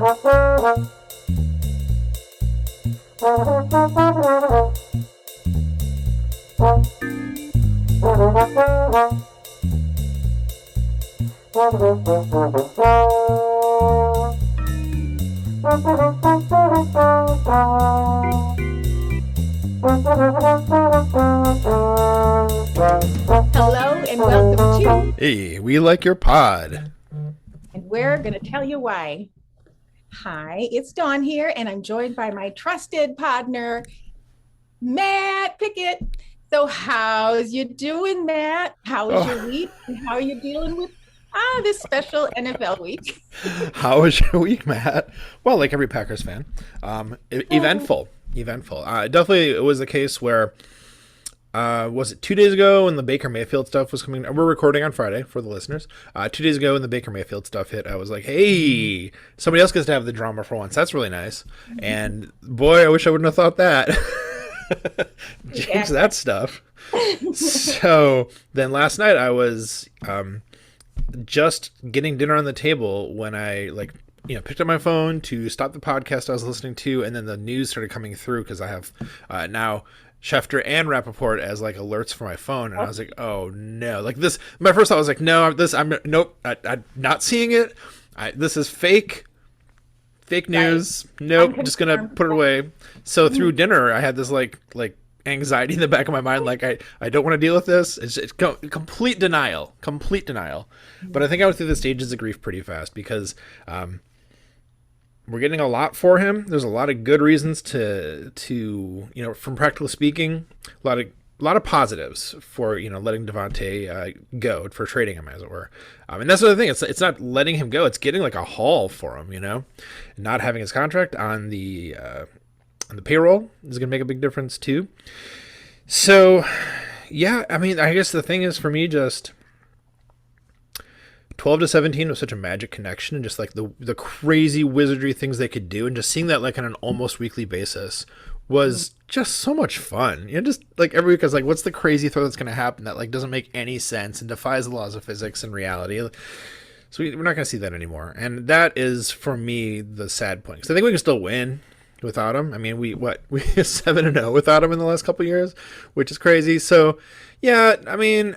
Hello and welcome to Hey, we like your pod. And we're going to tell you why. Hi, it's Dawn here, and I'm joined by my trusted partner, Matt Pickett. So how's you doing, Matt? How was your week? And how are you dealing with this special NFL week? How was your week, Matt? Well, like every Packers fan, eventful. Definitely, it was the case where was it 2 days ago when the Baker Mayfield stuff was coming? We're recording on Friday for the listeners. 2 days ago when the Baker Mayfield stuff hit, I was like, hey, somebody else gets to have the drama for once. That's really nice. And boy, I wish I wouldn't have thought that. Jinx that stuff. So then last night I was just getting dinner on the table when I picked up my phone to stop the podcast I was listening to, and then the news started coming through because I have now Schefter and Rappaport as like alerts for my phone, and I was like, oh no, like this. My first thought was like, no, nope, I'm not seeing it. This is fake news. Nope, I'm just gonna put it away. So through dinner, I had this like anxiety in the back of my mind, like I don't want to deal with this. It's complete denial. But I think I went through the stages of grief pretty fast because we're getting a lot for him. There's a lot of good reasons to from practical speaking, a lot of positives for letting Devontae go, for trading him, as it were. And that's the other thing. It's not letting him go. It's getting like a haul for him. Not having his contract on the payroll is going to make a big difference too. So, yeah, I mean, I guess the thing is for me, just 12 to 17 was such a magic connection, and just like the crazy wizardry things they could do, and just seeing that like on an almost weekly basis was just so much fun. Just like every week I was like, what's the crazy throw that's going to happen that like doesn't make any sense and defies the laws of physics and reality? So we're not going to see that anymore. And that is, for me, the sad point. Because I think we can still win without him. I mean, we 7-0 without him in the last couple of years, which is crazy. So, yeah, I mean,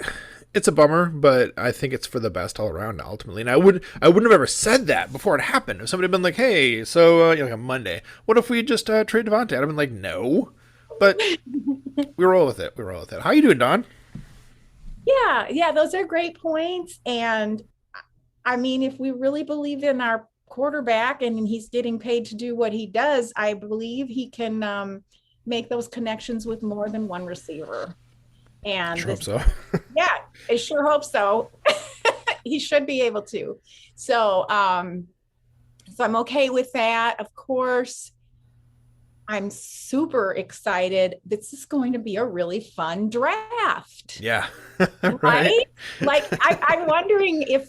it's a bummer, but I think it's for the best all around ultimately. And I wouldn't have ever said that before it happened. If somebody had been like, hey, so like on Monday, what if we just trade Devontae? I'd have been like, no. But we roll with it. How you doing, Don? Yeah, those are great points. And I mean, if we really believe in our quarterback and he's getting paid to do what he does, I believe he can make those connections with more than one receiver. And sure hope so. Yeah, I sure hope so. He should be able to. So I'm okay with that. Of course, I'm super excited. This is going to be a really fun draft. Yeah. Right? Like I'm wondering if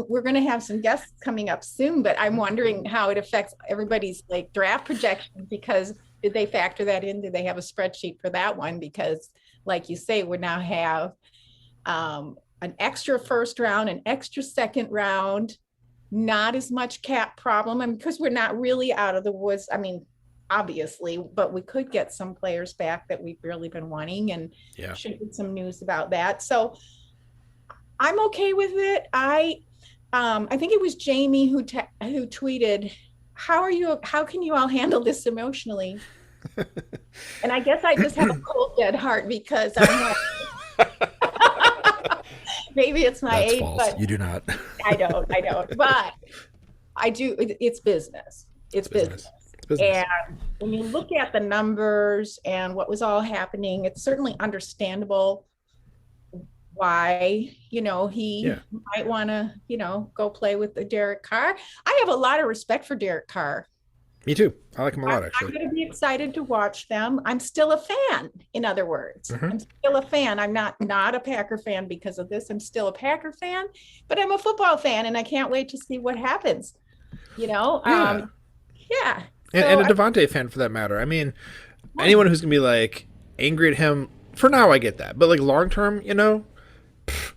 we're going to have some guests coming up soon, but I'm wondering how it affects everybody's like draft projections, because did they factor that in? Did they have a spreadsheet for that one? Because like you say, we now have an extra first round, an extra second round, not as much cap problem. I mean, because we're not really out of the woods. I mean, obviously, but we could get some players back that we've really been wanting, and should get some news about that. So I'm okay with it. I think it was Jamie who tweeted, how can you all handle this emotionally? And I guess I just have a cold dead heart because I'm like, maybe it's my That's age, false. but You do not. I don't, but I do. It's business. It's business. And when you look at the numbers and what was all happening, it's certainly understandable why, he might want to, go play with the Derek Carr. I have a lot of respect for Derek Carr. Me too. I like him a lot, actually. I'm going to be excited to watch them. I'm still a fan, in other words. Mm-hmm. I'm still a fan. I'm not a Packer fan because of this. I'm still a Packer fan, but I'm a football fan, and I can't wait to see what happens. Yeah. And a Devontae fan, for that matter. I mean, anyone who's going to be like angry at him, for now I get that. But like long term,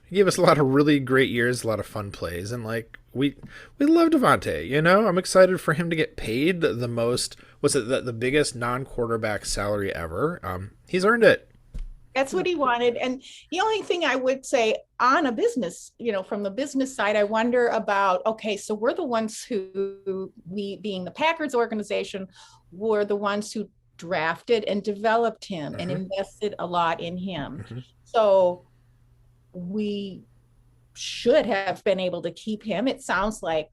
He gave us a lot of really great years, a lot of fun plays, and like we love Devontae. You know, I'm excited for him to get paid the most. What's it? The biggest non-quarterback salary ever. He's earned it. That's what he wanted. And the only thing I would say on a business, from the business side, I wonder about, okay, so we're the ones who, we being the Packers organization, were the ones who drafted and developed him and invested a lot in him. So we should have been able to keep him. It sounds like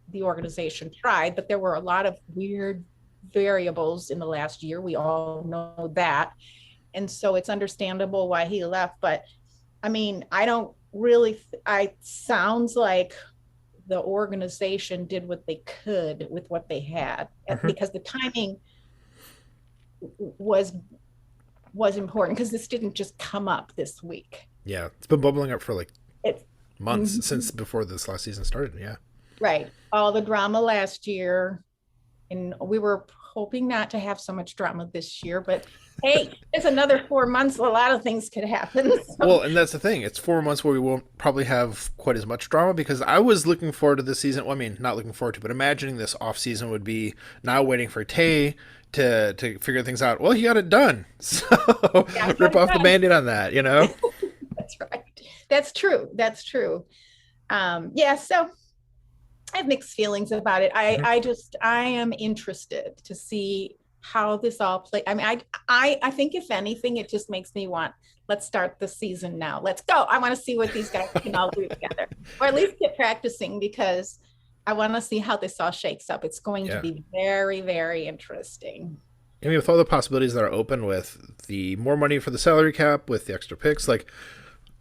the organization tried, but there were a lot of weird variables in the last year. We all know that. And so it's understandable why he left. But I mean, I don't really, sounds like the organization did what they could with what they had, because the timing was important, because this didn't just come up this week. Yeah, it's been bubbling up for like It's months since before this last season started. Yeah. right. All the drama last year, and we were hoping not to have so much drama this year, but hey, it's another 4 months. A lot of things could happen. So. Well, and that's the thing. It's 4 months where we won't probably have quite as much drama, because I was looking forward to this season. Well, I mean, not looking forward to, but imagining this off season would be now waiting for Tay to figure things out. Well, he got it done. So yeah, rip off the Band-Aid on that, That's right. That's true. That's true. Yeah. So I have mixed feelings about it. I am interested to see how this all plays. I mean, I think if anything, it just makes me want, let's start the season now. Let's go. I want to see what these guys can all do together, or at least get practicing, because I want to see how this all shakes up. It's going to be very, very interesting. I mean, with all the possibilities that are open, with the more money for the salary cap, with the extra picks, like,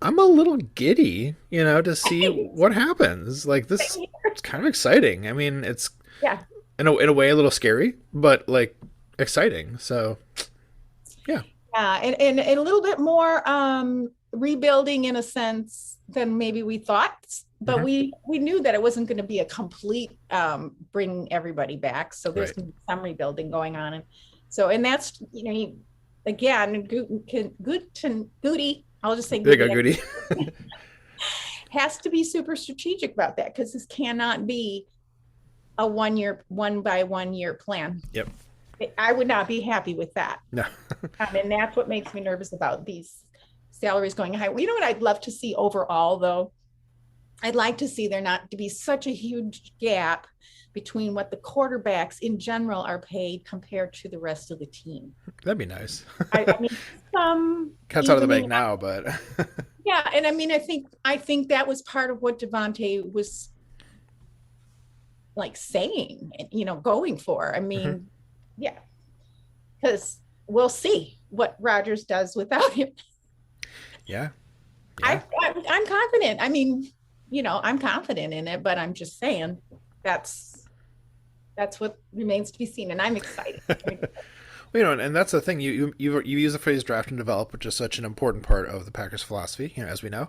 I'm a little giddy, to see what happens. Like, this it's kind of exciting. I mean, it's in a way a little scary, but like exciting. So yeah. And a little bit more rebuilding in a sense than maybe we thought, but we knew that it wasn't going to be a complete bring everybody back. So there's some rebuilding going on, and so, and that's again, Goody. I'll just say Goody. Has to be super strategic about that, because this cannot be a 1 by 1 year plan. Yep. I would not be happy with that. No. And that's what makes me nervous about these salaries going high. You know what I'd love to see overall, though? I'd like to see there not to be such a huge gap between what the quarterbacks in general are paid compared to the rest of the team. That'd be nice. I mean, some cat's out of the bag now, but yeah. And I mean, I think that was part of what Devontae was like saying, going for. I mean, yeah, because we'll see what Rodgers does without him. Yeah. I'm confident. I mean, I'm confident in it, but I'm just saying that's what remains to be seen, and I'm excited. Well, and that's the thing. You use the phrase draft and develop, which is such an important part of the Packers philosophy, as we know.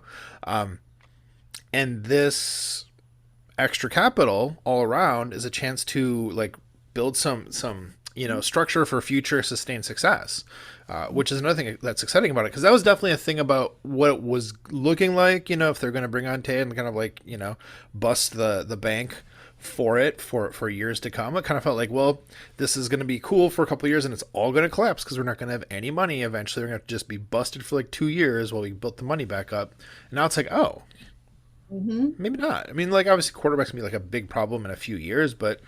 And this extra capital all around is a chance to like build some structure for future sustained success, which is another thing that's exciting about it, because that was definitely a thing about what it was looking like. If they're going to bring on Tay and kind of like bust the bank for years to come, it kind of felt like, well, this is going to be cool for a couple of years and it's all going to collapse because we're not going to have any money. Eventually we're going to just be busted for like 2 years while we built the money back up. And now it's like, oh, maybe not. I mean, like, obviously quarterbacks can be like a big problem in a few years, but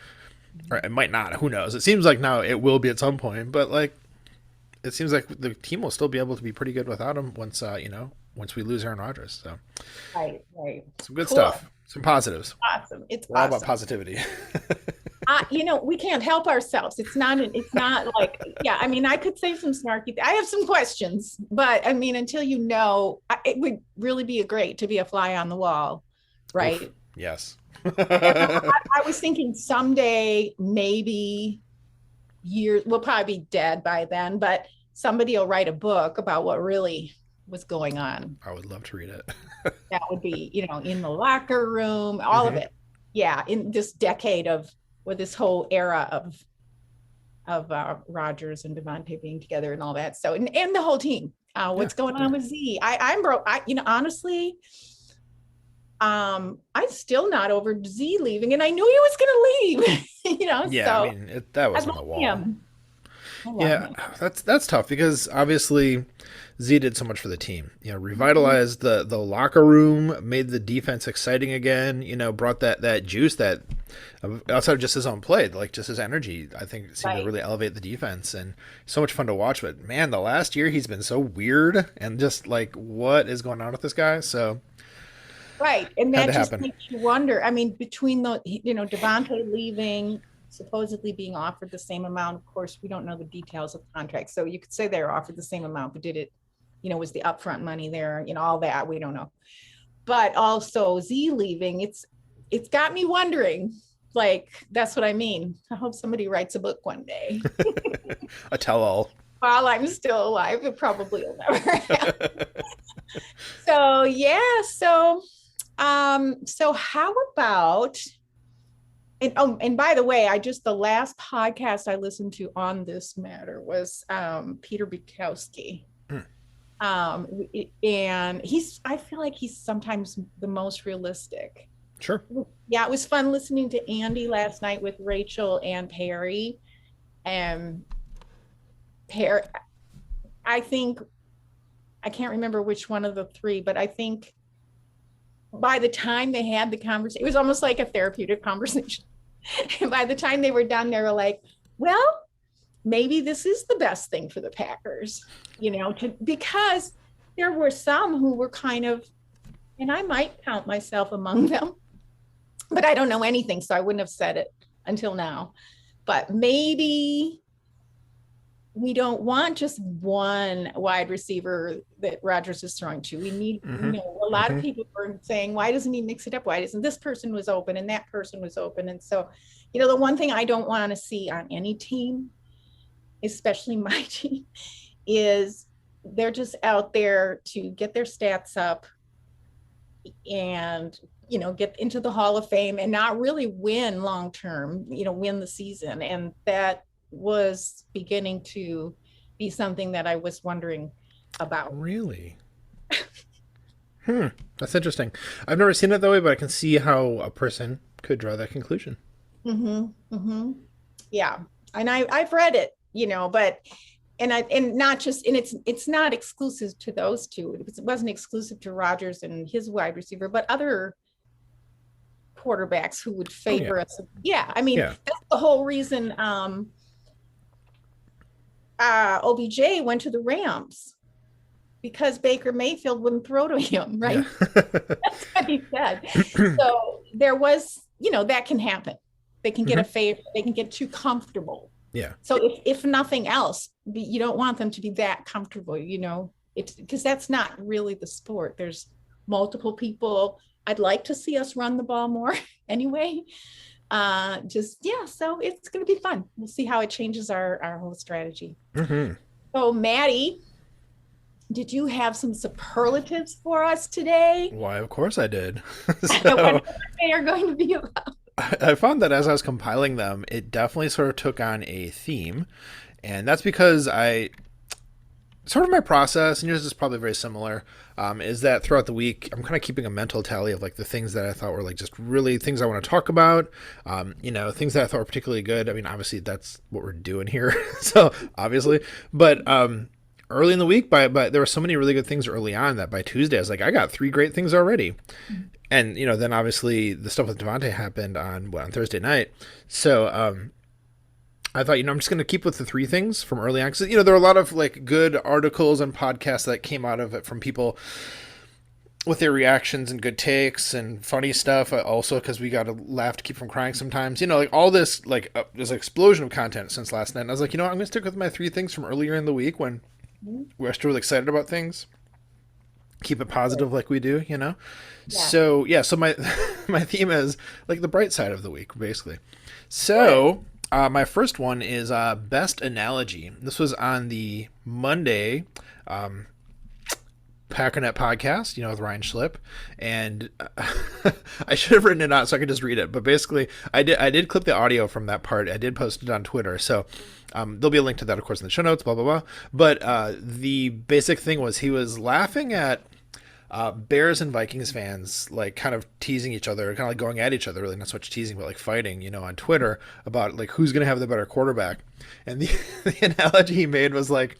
or it might not. Who knows? It seems like now it will be at some point, but like, it seems like the team will still be able to be pretty good without him once we lose Aaron Rodgers. So right. Some good stuff. Some positives. Awesome. It's all about positivity. We can't help ourselves. It's not like, yeah, I mean, I could say some snarky, I have some questions, but I mean, until it would really be great to be a fly on the wall. Right. Oof, yes. I was thinking someday, maybe we'll probably be dead by then, but somebody will write a book about what really was going on. I would love to read it. That would be, in the locker room, all of it. Yeah. In this decade with this whole era of Rodgers and Devontae being together and all that. So, and the whole team. Yeah. What's going on with Z? I'm broke. Honestly, I'm still not over Z leaving, and I knew he was going to leave. Yeah, I So mean, that I was on love the wall. him. I love Yeah, him. that's tough because obviously Z did so much for the team. Mhm. Revitalized the locker room, made the defense exciting again. Brought that juice that outside of just his own play, like just his energy, I think seemed to Right. really elevate the defense and so much fun to watch. But man, the last year he's been so weird and just like what is going on with this guy? So Right. And had that to just happen. makes you wonder. I mean, between Devontae leaving, supposedly being offered the same amount. Of course, we don't know the details of the contract. So you could say they were offered the same amount, but did it, was the upfront money there, all that, we don't know. But also Z leaving, it's got me wondering. Like, that's what I mean. I hope somebody writes a book one day. A tell all. While I'm still alive, it probably will never happen. So yeah, so how about and by the way, the last podcast I listened to on this matter was Peter Bukowski. Um, and I feel like he's sometimes the most realistic. Sure. Yeah, it was fun listening to Andy last night with Rachel and Perry. And Perry, I think I can't remember which one of the three, but I think by the time they had the conversation, it was almost like a therapeutic conversation. And by the time they were done, they were like, well, maybe this is the best thing for the Packers, because there were some who were kind of, and I might count myself among them, but I don't know anything, so I wouldn't have said it until now. But maybe we don't want just one wide receiver that Rodgers is throwing to. We need, Mm-hmm. a lot of Mm-hmm. people were saying, why doesn't he mix it up? Why doesn't this person was open and that person was open? And so, the one thing I don't want to see on any team, especially my team, is they're just out there to get their stats up and get into the Hall of Fame and not really win long term, win the season. And that was beginning to be something that I was wondering about. Really? That's interesting. I've never seen it that way, but I can see how a person could draw that conclusion. Mm-hmm, mm-hmm. Yeah, and I've read it, but and not just, and it's not exclusive to those two. It wasn't exclusive to Rodgers and his wide receiver, but other quarterbacks who would Oh yeah, favor us. Yeah, I mean, yeah. that's the whole reason OBJ went to the Rams, because Baker Mayfield wouldn't throw to him, Yeah. right? That's what he said. So there was, that can happen. They can get Hmm. a favor, they can get too comfortable. Yeah. So if nothing else, you don't want them to be that comfortable, it's because that's not really the sport. There's multiple people. I'd like to see us run the ball more anyway. So it's going to be fun. We'll see how it changes our whole strategy. Hmm. So Maddie, did you have some superlatives for us today? Why, of course I did. I wonder So what they are going to be about. I found that as I was compiling them, it definitely sort of took on a theme. And that's because I sort of my process, and yours is probably very similar, is that throughout the week, I'm kind of keeping a mental tally of like the things that I thought were like just really things I want to talk about, things that I thought were particularly good. I mean, obviously that's what we're doing here. So obviously, but, early in the week, but there were so many really good things early on that by Tuesday, I was like, I got three great things already. And, then obviously the stuff with Devontae happened on Thursday night. So, I thought, I'm just going to keep with the three things from early on. Because, there are a lot of like good articles and podcasts that came out of it from people with their reactions and good takes and funny stuff. Also, because we got to laugh to keep from crying sometimes. Like all this, like there's an explosion of content since last night. And I was like, I'm going to stick with my three things from earlier in the week when we're still really excited about things. Keep it positive like we do. Yeah. So my my theme is like the bright side of the week, basically. So my first one is best analogy. This was on the Monday Packernet podcast, with Ryan Schlipp, and I should have written it out so I could just read it. But basically, I did clip the audio from that part. I did post it on Twitter, so there'll be a link to that, of course, in the show notes. Blah blah blah. But the basic thing was he was laughing at Bears and Vikings fans like kind of teasing each other, kind of like going at each other, really not so much teasing, but like fighting, on Twitter about like who's going to have the better quarterback. And the analogy he made was like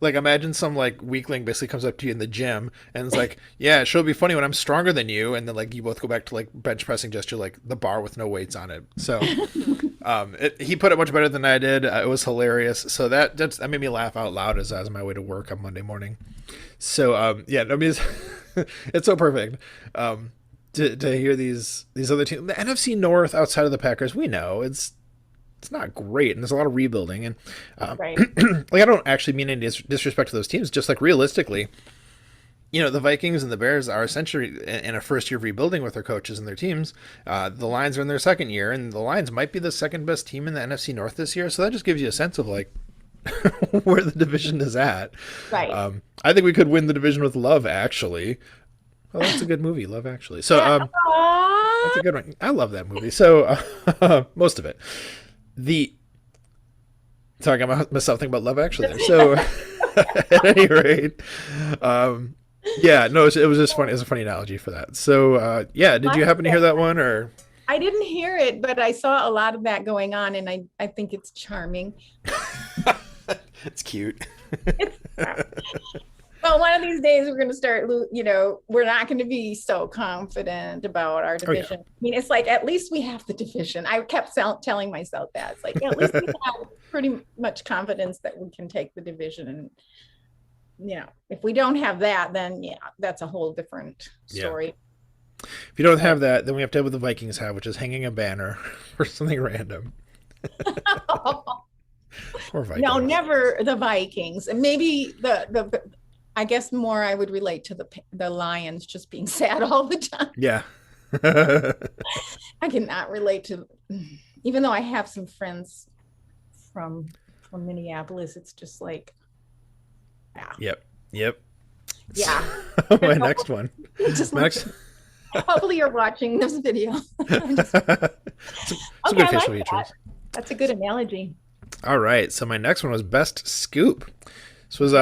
imagine some like weakling basically comes up to you in the gym and it's like, yeah, it sure be funny when I'm stronger than you, and then like you both go back to like bench pressing gesture, like the bar with no weights on it. So he put it much better than I did. It was hilarious. So that made me laugh out loud as I was on my way to work on Monday morning. So yeah, I mean it's so perfect to hear these other teams. The NFC North outside of the Packers, we know it's not great, and there's a lot of rebuilding, and Right. like I don't actually mean any disrespect to those teams, just like realistically, the Vikings and the Bears are essentially in a first year of rebuilding with their coaches and their teams. The Lions are in their second year, and the Lions might be the second best team in the NFC North this year, so that just gives you a sense of like where the division is at. Right. I think we could win the division with Love, actually. Oh, that's a good movie, Love Actually. So that's a good one. I love that movie. So most of it. Sorry, I got myself thinking about Love Actually there. So at any rate, yeah, no, it was just funny. It was a funny analogy for that. So yeah, did you happen to hear that one, or? I didn't hear it, but I saw a lot of that going on, and I think it's charming. It's cute. Well, one of these days we're going to start, we're not going to be so confident about our division. Oh, yeah. I mean, it's like, at least we have the division. I kept telling myself that. It's like, at least we have pretty much confidence that we can take the division. And, if we don't have that, then yeah, that's a whole different story. Yeah. If you don't have that, then we have to have what the Vikings have, which is hanging a banner or something random. Poor Vikings. No, never the Vikings. And maybe I guess more I would relate to the Lions just being sad all the time. Yeah. I cannot relate to, even though I have some friends from Minneapolis, it's just like, yeah. Yep. Yeah. My next one. Hopefully you're watching this video. Some good facial features. That's a good analogy. All right. So my next one was Best Scoop. This was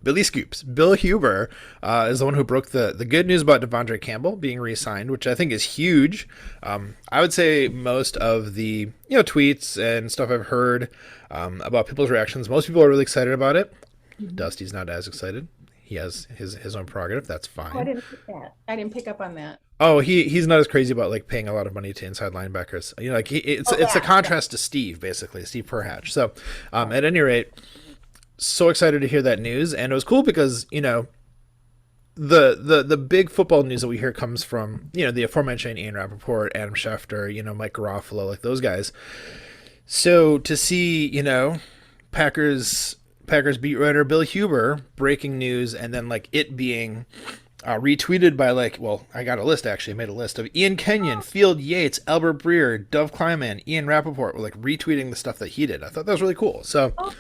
Billy Scoops. Bill Huber is the one who broke the good news about Devondre Campbell being re-signed, which I think is huge. I would say most of the tweets and stuff I've heard about people's reactions, most people are really excited about it. Mm-hmm. Dusty's not as excited. He has his own prerogative. That's fine. Oh, I didn't pick up on that. Oh, he's not as crazy about like paying a lot of money to inside linebackers. It's a contrast to Steve, basically, Steve Perhatch. So at any rate, so excited to hear that news, and it was cool because the big football news that we hear comes from the aforementioned Ian Rappaport, Adam Schefter, Mike Garofalo, like those guys. So to see Packers beat writer Bill Huber breaking news, and then like it being retweeted by I got a list, actually. I made a list of Ian Kenyon, Field Yates, Albert Breer, Dove Kleiman, Ian Rappaport were like retweeting the stuff that he did. I thought that was really cool. So that's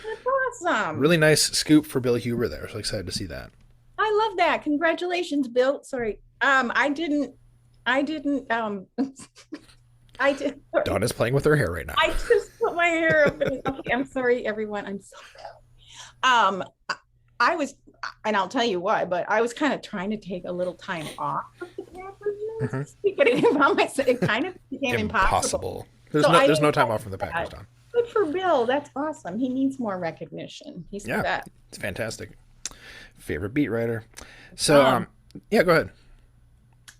awesome. Really nice scoop for Bill Huber there. So excited to see that. I love that. Congratulations, Bill. Sorry. I did. Donna's playing with her hair right now. I just put my hair up. Okay, I'm sorry, everyone. I'm so bad. I was, and I'll tell you why, but I was kind of trying to take a little time off of the Packers news, but it kind of became impossible. There's no time off from the Packers, Don. Good for Bill. That's awesome. He needs more recognition. He's that. It's fantastic. Favorite beat writer. So, yeah, go ahead.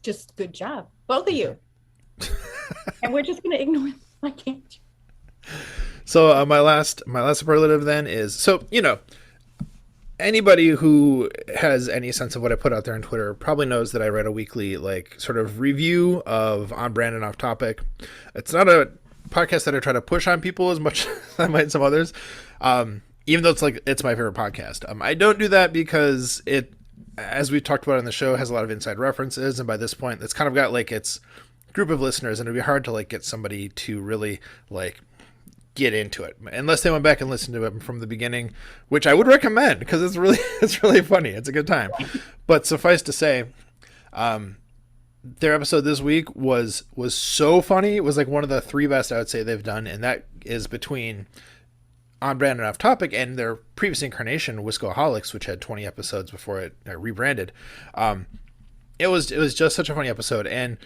Just good job, both of you. And we're just gonna ignore. I can't. So my last superlative then is anybody who has any sense of what I put out there on Twitter probably knows that I write a weekly sort of review of On Brand and Off Topic. It's not a podcast that I try to push on people as much as I might some others, even though it's my favorite podcast. I don't do that because it, as we've talked about on the show, has a lot of inside references, and by this point it's kind of got its group of listeners, and it'd be hard to get somebody to really get into it unless they went back and listened to it from the beginning, which I would recommend because it's really it's really funny. It's a good time. But suffice to say, their episode this week was so funny. It was like one of the 3 best I would say they've done, and that is between On Brand and Off Topic and their previous incarnation, Whiskoholics, which had 20 episodes before it rebranded. It was just such a funny episode, and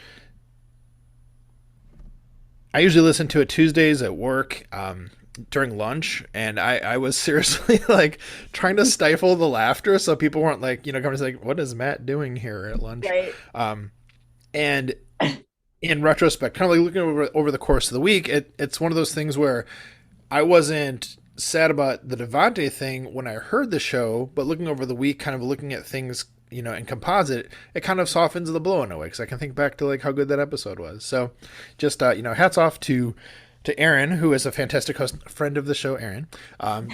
I usually listen to it Tuesdays at work during lunch, and I was seriously like trying to stifle the laughter so people weren't like, coming to like, what is Matt doing here at lunch? Right. And in retrospect, kind of like looking over the course of the week, it's one of those things where I wasn't sad about the Devante thing when I heard the show, but looking over the week, kind of looking at things, in composite, it kind of softens the blow in a way, because I can think back to like how good that episode was. So just, hats off to Aaron, who is a fantastic host, friend of the show, Aaron,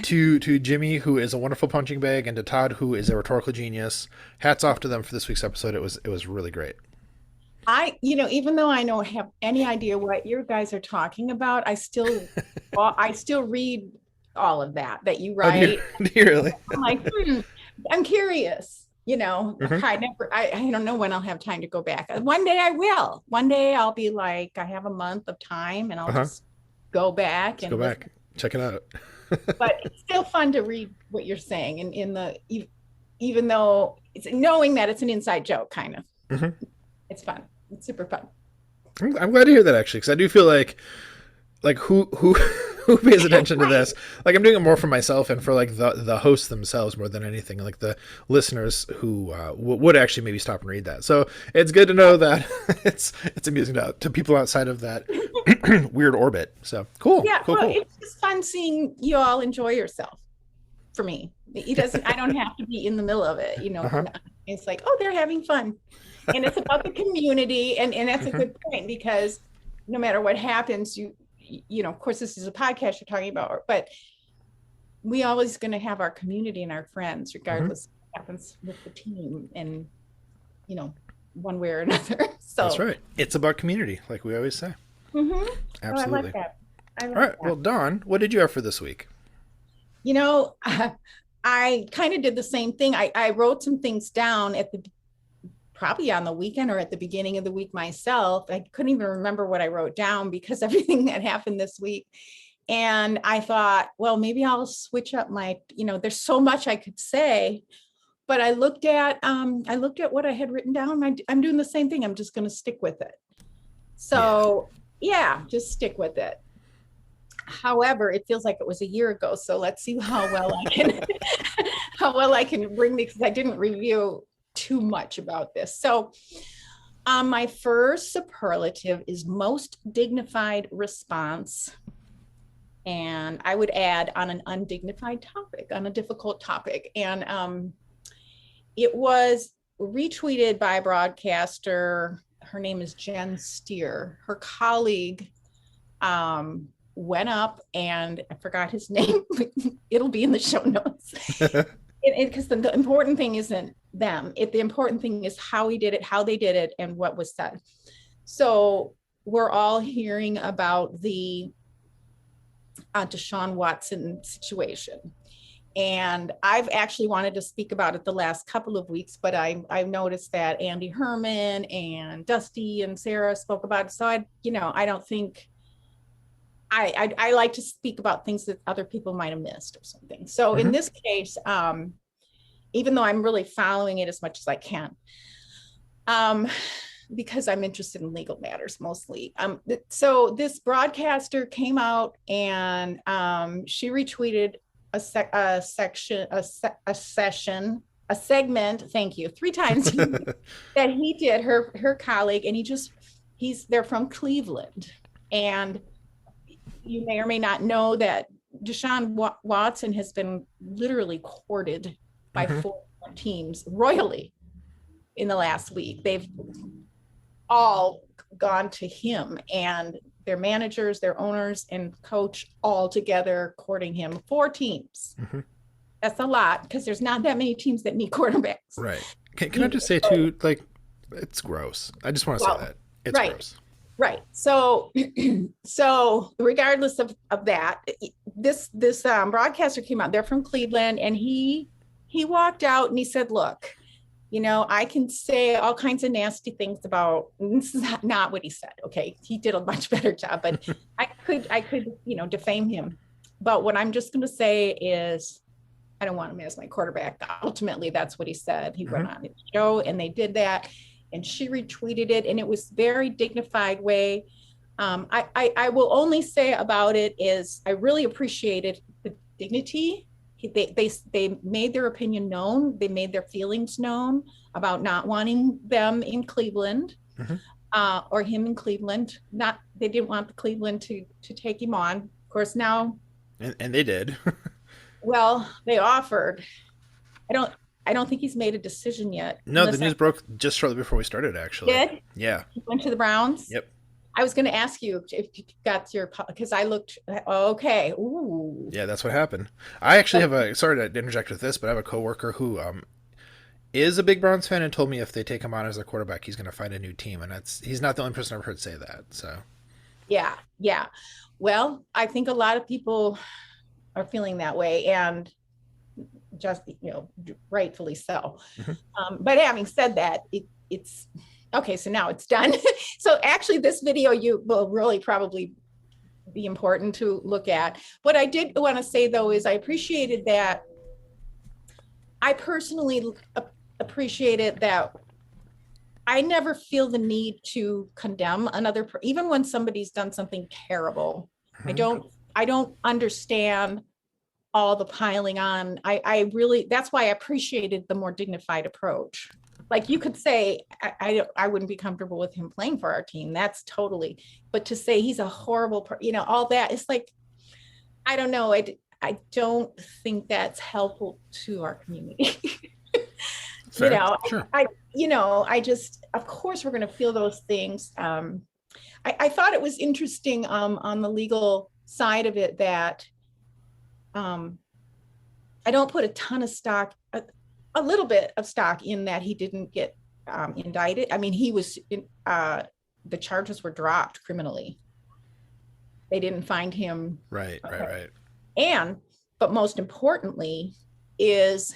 to Jimmy, who is a wonderful punching bag, and to Todd, who is a rhetorical genius. Hats off to them for this week's episode. It was really great. Even though I don't have any idea what you guys are talking about, I still read all of that you write. Oh, do you really? I'm like, I'm curious. Mm-hmm. I don't know when I'll have time to go back. One day I will. One day I'll be like, I have a month of time, and I'll just go back check it out. But it's still fun to read what you're saying, and even though it's knowing that it's an inside joke, kind of. Mm-hmm. It's fun. It's super fun. I'm glad to hear that, actually, because I do feel like who pays attention to this? Like, I'm doing it more for myself and for like the hosts themselves more than anything, like the listeners who would actually maybe stop and read that. So it's good to know that it's amusing to people outside of that weird orbit. So cool. Yeah, cool. It's just fun seeing you all enjoy yourself. For me, I don't have to be in the middle of it. It's like, oh, they're having fun, and it's about the community, and that's a good point, because no matter what happens, of course, this is a podcast you're talking about, but we always going to have our community and our friends, regardless of what happens with the team, and one way or another. So that's right. It's about community, like we always say. Mm-hmm. Absolutely. I like that. All right. Well, Dawn, what did you have for this week? I kind of did the same thing. I wrote some things down probably on the weekend or at the beginning of the week myself. I couldn't even remember what I wrote down because everything that happened this week. And I thought, well, maybe I'll switch up there's so much I could say, but I looked at what I had written down. I'm doing the same thing. I'm just going to stick with it. So just stick with it. However, it feels like it was a year ago. So let's see how well I can bring these, because I didn't review too much about this. So my first superlative is most dignified response. And I would add on an undignified topic, on a difficult topic. And it was retweeted by a broadcaster. Her name is Jen Steer. Her colleague went up, and I forgot his name. It'll be in the show notes. Because the important thing isn't them. The important thing is how he did it, how they did it, and what was said. So we're all hearing about the Deshaun Watson situation. And I've actually wanted to speak about it the last couple of weeks, but I've noticed that Andy Herman and Dusty and Sarah spoke about it. So I don't think I like to speak about things that other people might have missed or something. So in this case, even though I'm really following it as much as I can, because I'm interested in legal matters mostly. So this broadcaster came out and she retweeted a segment, thank you, 3 times that he did, her colleague, and they're from Cleveland. And you may or may not know that Deshaun Watson has been literally courted by 4 teams royally in the last week. They've all gone to him, and their managers, their owners, and coach all together courting him. 4 teams. That's a lot, because there's not that many teams that need quarterbacks. Right. Can I just say too, like, it's gross. I just want to say that. It's gross. Right. So, so regardless of that, this broadcaster came out. They're from Cleveland, and he walked out and he said, "Look, you know, I can say all kinds of nasty things about." This is not what he said. Okay, he did a much better job, but I could you know defame him. But what I'm just going to say is, I don't want him as my quarterback. Ultimately, that's what he said. He went on his show, and they did that, and she retweeted it, and it was very dignified way. I will only say about it is I really appreciated the dignity. They made their opinion known. They made their feelings known about not wanting them in Cleveland, or him in Cleveland. Not they didn't want the Cleveland to take him on. Of course, now. And they did. Well, they offered. I don't. I don't think he's made a decision yet. No, the news broke just shortly before we started, actually. Did? Yeah. He went to the Browns? Yep. I was going to ask you if you got your, because I looked, okay. Ooh. Yeah, that's what happened. I actually have sorry to interject with this, but I have a coworker who is a big Browns fan and told me if they take him on as a quarterback, he's going to find a new team. And he's not the only person I've heard say that. So. Yeah. Yeah. Well, I think a lot of people are feeling that way, and just, you know, rightfully so. But having said that, it's okay. So now it's done. So actually this video you will really probably be important to look at. What I did want to say though is I appreciated that. I personally appreciated that I never feel the need to condemn another, even when somebody's done something terrible. I don't understand all the piling on. I really, that's why I appreciated the more dignified approach. Like you could say, I wouldn't be comfortable with him playing for our team. That's totally, but to say he's a horrible, you know, all that, it's like, I don't know. I don't think that's helpful to our community. Fair. You know, Sure. I just, of course we're going to feel those things. I thought it was interesting on the legal side of it that I don't put a ton of stock, a little bit of stock in that he didn't get indicted. I mean, he was, the charges were dropped criminally. They didn't find him. Right. But most importantly is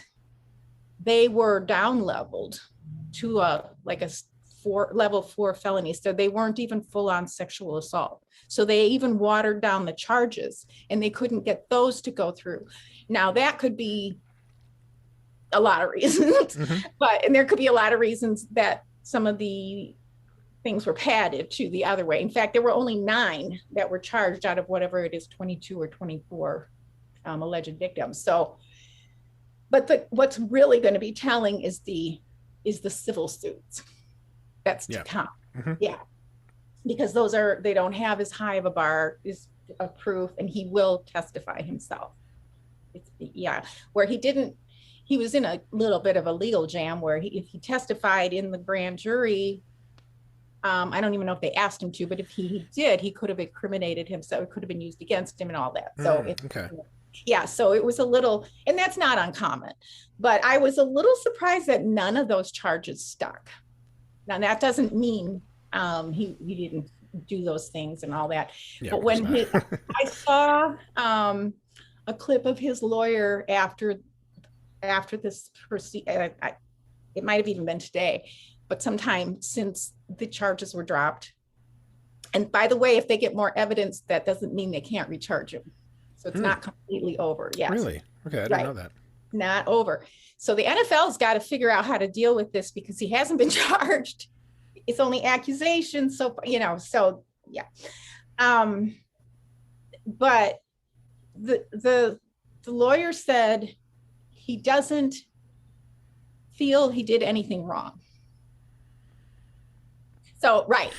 they were down leveled to like a level 4 felony. So they weren't even full on sexual assault. So they even watered down the charges, and they couldn't get those to go through. Now that could be a lot of reasons, and there could be a lot of reasons that some of the things were padded to the other way. In fact, there were only 9 that were charged out of whatever it is, 22 or 24 alleged victims. So, but what's really going to be telling is the civil suits. That's to come. Yeah. Because they don't have as high of a bar of proof, and he will testify himself. Where he was in a little bit of a legal jam where if he testified in the grand jury, I don't even know if they asked him to, but if he did, he could have incriminated himself. It could have been used against him and all that. So so it was a little, and that's not uncommon, but I was a little surprised that none of those charges stuck. Now that doesn't mean he didn't do those things and all that. Yeah, but when I saw a clip of his lawyer after this it might have even been today, but sometime since the charges were dropped. And by the way, if they get more evidence, that doesn't mean they can't recharge him. So it's not completely over. Yes. Really? Okay, I didn't know that. Not over. So the NFL's got to figure out how to deal with this because he hasn't been charged. It's only accusations. So, yeah. But the lawyer said he doesn't feel he did anything wrong. So, right.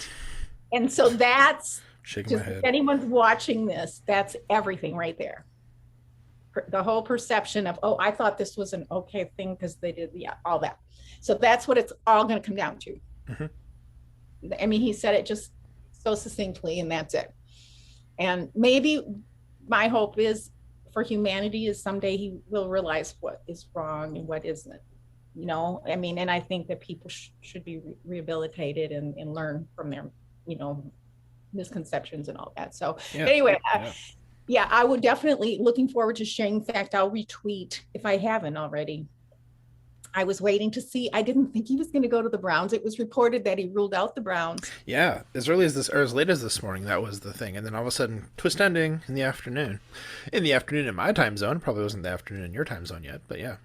And so that's shaking my head. If anyone's watching this, that's everything right there. The whole perception of, oh, I thought this was an okay thing because they did, all that. So that's what it's all going to come down to. I mean, he said it just so succinctly, and that's it. And maybe my hope is for humanity is someday he will realize what is wrong and what isn't. I mean, and I think that people should be rehabilitated and learn from their, misconceptions and all that. So Yeah. anyway, Yeah. yeah, I would definitely looking forward to sharing. In fact, I'll retweet if I haven't already. I was waiting to see. I didn't think he was going to go to the Browns. It was reported that he ruled out the Browns. Yeah, as early as this, or as late as this morning, that was the thing. And then all of a sudden, twist ending in the afternoon. In the afternoon in my time zone. Probably wasn't the afternoon in your time zone yet, but yeah.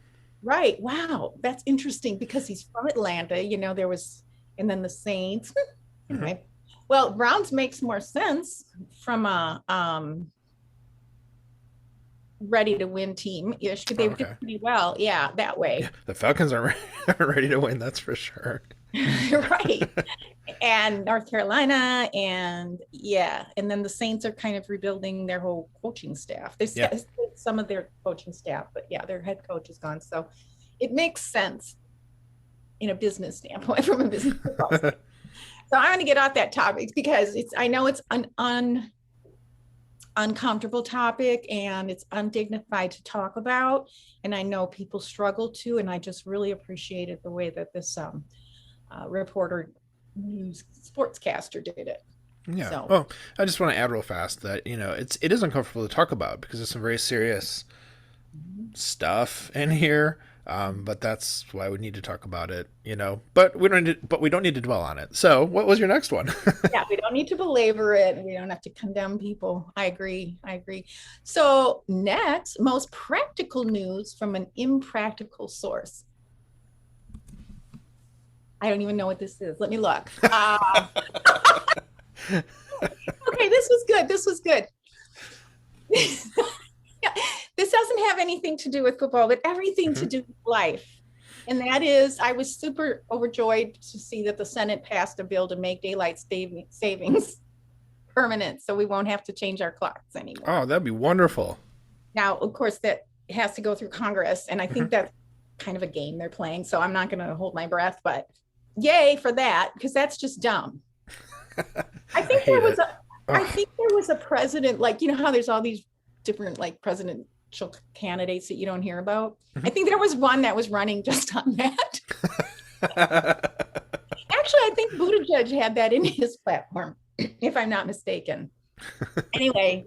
Right. Wow. That's interesting because he's from Atlanta. There was, and then the Saints. Mm-hmm. Anyway, well, Browns makes more sense from a ready to win team ish because they did pretty well. Yeah, that way. Yeah, the Falcons aren't ready to win, that's for sure. Right. And North Carolina, and yeah, and then the Saints are kind of rebuilding their whole coaching staff. There's some of their coaching staff, but yeah, their head coach is gone. So it makes sense in a business standpoint from a business standpoint. So I'm going to get off that topic because I know it's an uncomfortable topic and it's undignified to talk about. And I know people struggle to, and I just really appreciated the way that this reporter, news sportscaster did it. Yeah. So. Well, I just want to add real fast that, it is uncomfortable to talk about because there's some very serious stuff in here. But that's why we need to talk about it, but we don't need to dwell on it. So what was your next one? Yeah, we don't need to belabor it. We don't have to condemn people. I agree. So next, most practical news from an impractical source. I don't even know what this is. Let me look. Okay, this was good. Yeah, this doesn't have anything to do with football, but everything to do with life. And that is, I was super overjoyed to see that the Senate passed a bill to make daylight savings permanent, so we won't have to change our clocks anymore. Oh, that'd be wonderful. Now, of course, that has to go through Congress, and I think that's kind of a game they're playing, so I'm not going to hold my breath, but yay for that, because that's just dumb. I think there was a president, like, how there's all these different like presidential candidates that you don't hear about. I think there was one that was running just on that. Actually, I think Buttigieg had that in his platform, if I'm not mistaken. Anyway,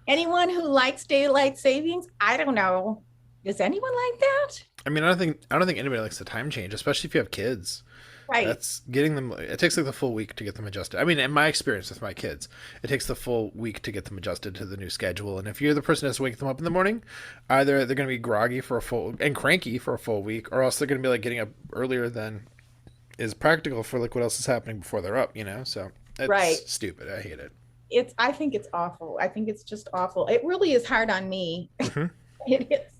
anyone who likes daylight savings, I don't know. Does anyone like that? I mean, I don't think anybody likes the time change, especially if you have kids. Right. That's getting them. It takes like the full week to get them adjusted. I mean, in my experience with my kids, it takes the full week to get them adjusted to the new schedule. And if you're the person that's waking them up in the morning, either they're going to be groggy and cranky for a full week, or else they're going to be like getting up earlier than is practical for like what else is happening before they're up. So it's stupid. I hate it. I think it's awful. I think it's just awful. It really is hard on me. It is.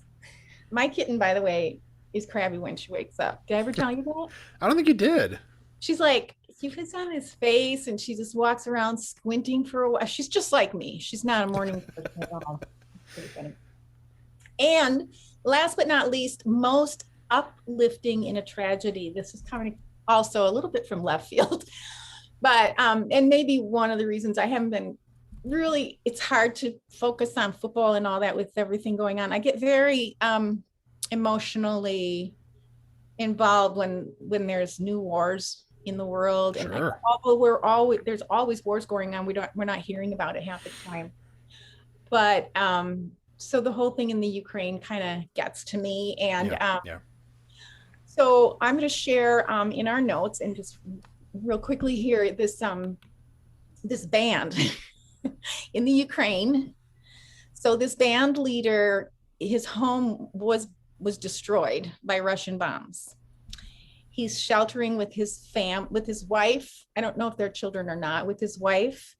My kitten, by the way, is crabby when she wakes up. Did I ever tell you that? I don't think you did. She's like, she puts on his face and she just walks around squinting for a while. She's just like me. She's not a morning person at all. Pretty funny. And last but not least, most uplifting in a tragedy. This is coming also a little bit from left field, but and maybe one of the reasons I haven't been really, it's hard to focus on football and all that with everything going on. I get very emotionally involved when there's new wars in the world. Sure. And although there's always wars going on, we're not hearing about it half the time. But so the whole thing in the Ukraine kind of gets to me. And so I'm going to share in our notes and just real quickly here this band in the Ukraine. So this band leader, his home was destroyed by Russian bombs. He's sheltering with his wife. I don't know if they're children or not, with his wife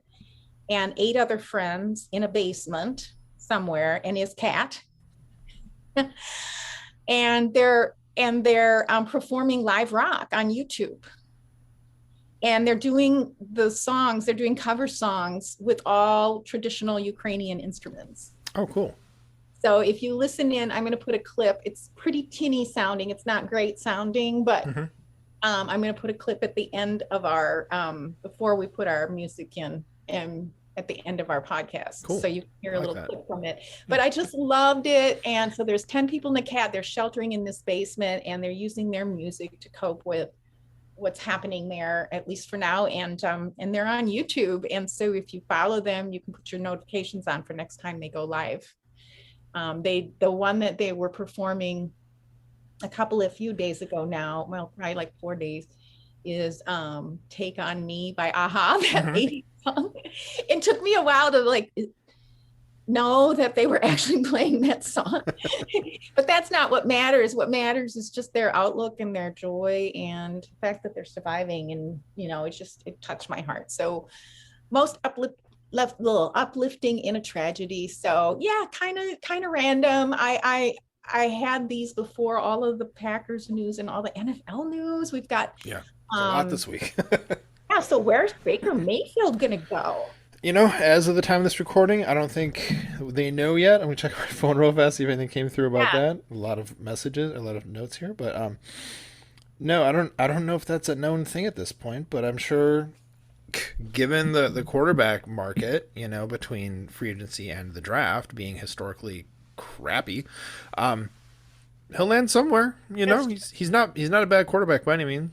and 8 other friends in a basement somewhere, and his cat. and they're performing live rock on YouTube. And they're doing cover songs with all traditional Ukrainian instruments. Oh, cool. So if you listen in, I'm going to put a clip. It's pretty tinny sounding. It's not great sounding, but I'm going to put a clip at the end of our, before we put our music in, and at the end of our podcast. Cool. So you can hear a little clip from it. But I just loved it. And so there's 10 people in the cat. They're sheltering in this basement and they're using their music to cope with what's happening there, at least for now. And they're on YouTube. And so if you follow them, you can put your notifications on for next time they go live. The one that they were performing a few days ago now, well, probably like 4 days, is Take on Me by AHA, that 80s song. It took me a while to like know that they were actually playing that song. But that's not what matters. What matters is just their outlook and their joy and the fact that they're surviving. And, you know, it touched my heart. So most uplifting in a tragedy. So yeah, kind of random. I had these before all of the Packers news and all the NFL news. We've got a lot this week. yeah. So where's Baker Mayfield gonna go? You know, as of the time of this recording, I don't think they know yet. I'm gonna check my phone real fast, see if anything came through about that. A lot of messages, a lot of notes here, but no, I don't know if that's a known thing at this point, but I'm sure, given the quarterback market, you know, between free agency and the draft being historically crappy, he'll land somewhere. You know, he's not a bad quarterback by any means.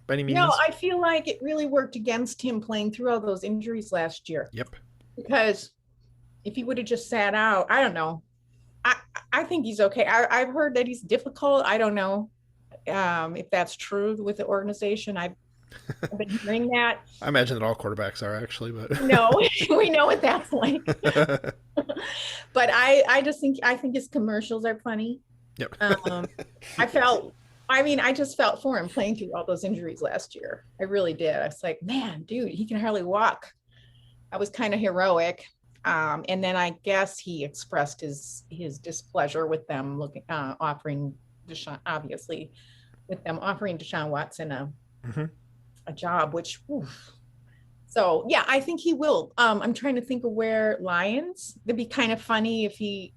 No, I feel like it really worked against him playing through all those injuries last year. Yep. Because if he would have just sat out, I don't know. I think he's okay. I've heard that he's difficult. I don't know if that's true with the organization. I've been hearing that. I imagine that all quarterbacks are actually, but no, we know what that's like. But I think his commercials are funny. Yep. I just felt for him playing through all those injuries last year. I really did. I was like, man, dude, he can hardly walk. I was kind of heroic. And then I guess he expressed his displeasure with them offering Deshaun Watson a job, which, oof. So yeah, I think he will. I'm trying to think of where Lions. It'd be kind of fun if he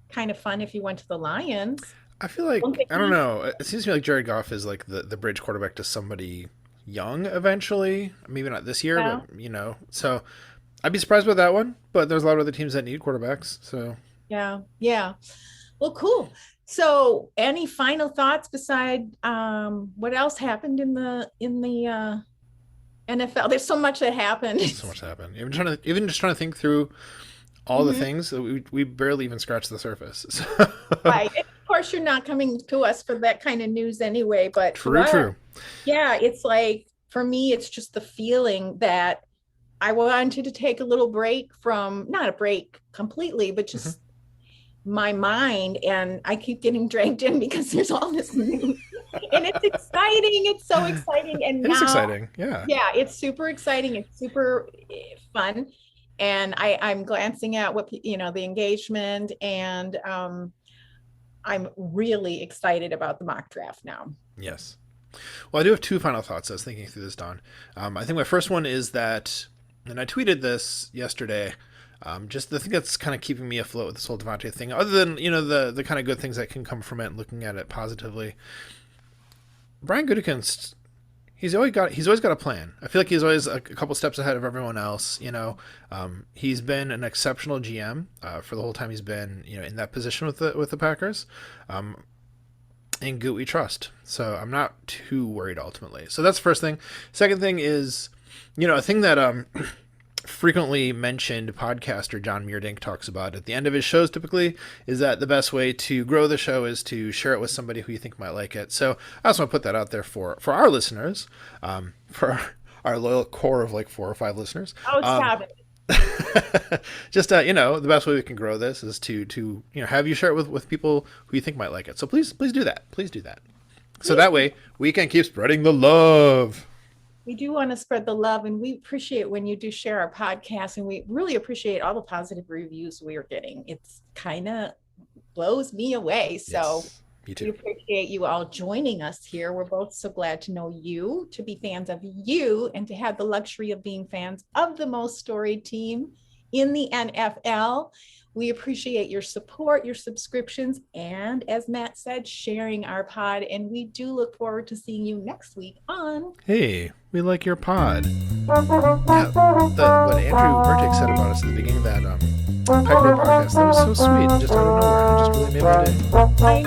went to the Lions. I feel like, I don't know. It seems to me like Jared Goff is like the bridge quarterback to somebody young eventually. Maybe not this year, but, you know. So I'd be surprised with that one. But there's a lot of other teams that need quarterbacks. So yeah. Well, cool. So any final thoughts beside what else happened in the NFL? There's so much that happened. Even just trying to think through all the things that we barely even scratched the surface. So. Right. Of course, you're not coming to us for that kind of news anyway, but true. Yeah, it's like, for me, it's just the feeling that I wanted to take a little break from, not a break completely, but just my mind, and I keep getting dragged in because there's all this news. And it's exciting. It's so exciting. And it's exciting. Yeah, it's super exciting. It's super fun. And I'm glancing at what, the engagement, and I'm really excited about the mock draft now. Yes. Well, I do have two final thoughts. I was thinking through this, Dawn. I think my first one is that, and I tweeted this yesterday, just the thing that's kind of keeping me afloat with this whole Devontae thing, other than, the kind of good things that can come from it and looking at it positively. Brian Gutekunst, he's always got a plan. I feel like he's always a couple steps ahead of everyone else. He's been an exceptional GM for the whole time he's been, in that position with the Packers. And Goot we trust. So I'm not too worried ultimately. So that's the first thing. Second thing is, a thing that frequently mentioned podcaster John Meerdink talks about at the end of his shows typically is that the best way to grow the show is to share it with somebody who you think might like it. So I also want to put that out there for our listeners, for our loyal core of like 4 or 5 listeners. Oh, stop it. Just the best way we can grow this is to have you share it with people who you think might like it. So please do that. So that way we can keep spreading the love. We do want to spread the love, and we appreciate when you do share our podcast, and we really appreciate all the positive reviews we are getting. It's kind of blows me away. So yes, me too. We appreciate you all joining us here. We're both so glad to know you, to be fans of you, and to have the luxury of being fans of the most storied team in the NFL. We appreciate your support, your subscriptions, and as Matt said, sharing our pod. And we do look forward to seeing you next week on Hey, we like your pod. Yeah, what Andrew Burtick said about us at the beginning of that Packernet podcast, that was so sweet. Just out of nowhere. It just really made my day. I